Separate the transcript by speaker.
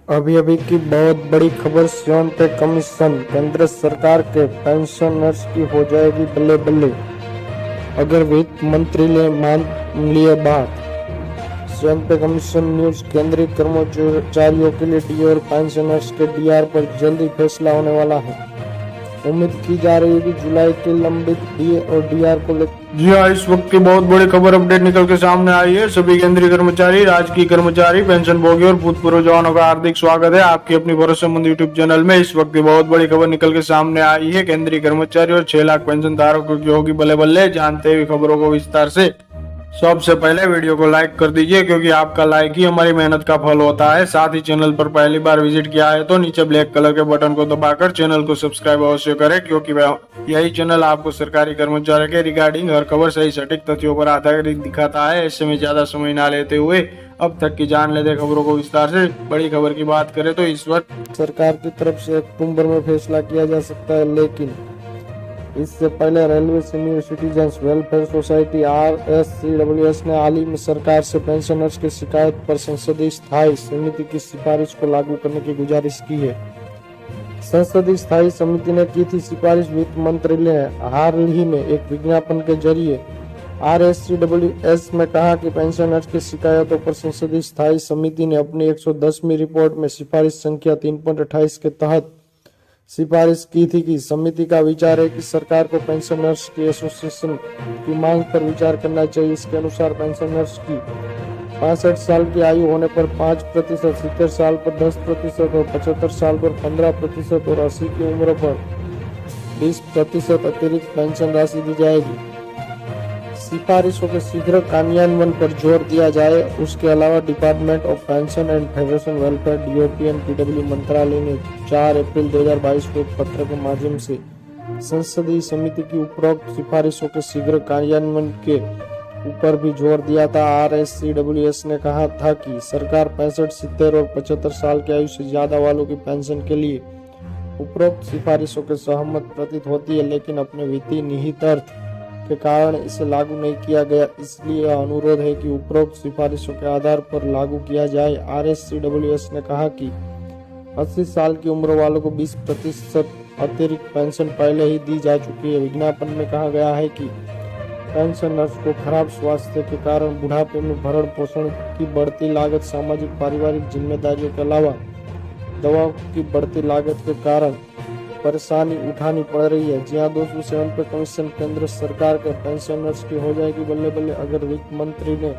Speaker 1: अभी अभी की बहुत बड़ी खबर, सेवन पे कमीशन, केंद्र सरकार के पेंशनर्स की हो जाएगी बल्ले बल्ले अगर वित्त मंत्री ने मान लिए बात। सेवन पे कमीशन न्यूज, केंद्रीय कर्मचारियों के लिए डीए और पेंशनर्स के डीआर पर जल्दी फैसला होने वाला है। उम्मीद की जा रही है कि जुलाई के लंबित डीए और डीआर को लेकर
Speaker 2: जी हाँ, इस वक्त की बहुत बड़ी खबर अपडेट निकल के सामने आई है। सभी केंद्रीय कर्मचारी, राजकीय कर्मचारी, पेंशनभोगी और भूतपूर्व जवानों का हार्दिक स्वागत है आपकी अपनी भरोसेमंद यूट्यूब चैनल में। इस वक्त की बहुत बड़ी खबर निकल के सामने आई है। केंद्रीय कर्मचारी और 6 लाख पेंशन धारकों की होगी बल्ले बल्ले। जानते हुए खबरों को विस्तार से। सबसे पहले वीडियो को लाइक कर दीजिए, क्योंकि आपका लाइक ही हमारी मेहनत का फल होता है। साथ ही चैनल पर पहली बार विजिट किया है तो नीचे ब्लैक कलर के बटन को दबाकर चैनल को सब्सक्राइब अवश्य करें, क्योंकि यही चैनल आपको सरकारी कर्मचारी के रिगार्डिंग हर खबर सही सटीक तथ्यों पर आधारित दिखाता है। ऐसे में ज्यादा समय ना लेते हुए अब तक की जान लेते खबरों को विस्तार से। बड़ी खबर की बात करें तो इस वक्त
Speaker 1: सरकार की तरफ से अक्टूबर में फैसला किया जा सकता है, लेकिन इससे पहले railway senior citizens welfare society RSCWS ने हाल ही में सरकार से पेंशनर्स की शिकायत पर संसदीय स्थायी समिति की सिफारिश को लागू करने की गुजारिश की है। संसदीय स्थायी समिति ने की थी सिफारिश। वित्त मंत्री ने हाल ही में एक विज्ञापन के जरिए RSCWS में कहा कि पेंशनर्स की शिकायतों पर संसदीय स्थायी समिति ने अपनी 110वीं रिपोर्ट में सिफारिश संख्या 3.28 के तहत सिफारिश की थी कि समिति का विचार है कि सरकार को पेंशनर्स की एसोसिएशन की मांग पर विचार करना चाहिए। इसके अनुसार पेंशनर्स की 65 साल की आयु होने पर 5%, 70 साल पर 10% और 75 साल पर 15% और 80 की उम्र पर 20% अतिरिक्त पेंशन राशि दी जाएगी। सिफारिशों के शीघ्र कार्यान्वयन पर जोर दिया जाए। उसके अलावा department of pension and federation welfare DOP मंत्रालय ने 4 अप्रैल 2022 को एक पत्र के माध्यम से संसदीय समिति की उपरोक्त सिफारिशों के शीघ्र कार्यान्वयन के ऊपर भी जोर दिया था। RSCWS ने कहा था कि सरकार 65, 70 और 75 साल की आयु से ज्यादा वालों की पेंशन के लिए उपरोक्त सिफारिशों के सहमत प्रतीत होती है, लेकिन अपने वित्तीय निहितार्थ के कारण इसे लागू नहीं किया गया। इसलिए यह अनुरोध है कि उपरोक्त सिफारिशों के आधार पर लागू किया जाए। RSCWS ने कहा कि 80 साल की उम्र वालों को 20% अतिरिक्त पेंशन पहले ही दी जा चुकी है। विज्ञापन में कहा गया है कि पेंशनर्स को खराब स्वास्थ्य के कारण बुढ़ापे में भरण पोषण की बढ़ती लागत, सामाजिक पारिवारिक जिम्मेदारियों के अलावा दवाओं की बढ़ती लागत के कारण परेशानी उठानी पड़ रही है। जी हाँ दोस्तों, 7 पे कमीशन, केंद्र सरकार के पेंशनर्स की हो जाएगी बल्ले बल्ले अगर वित्त मंत्री ने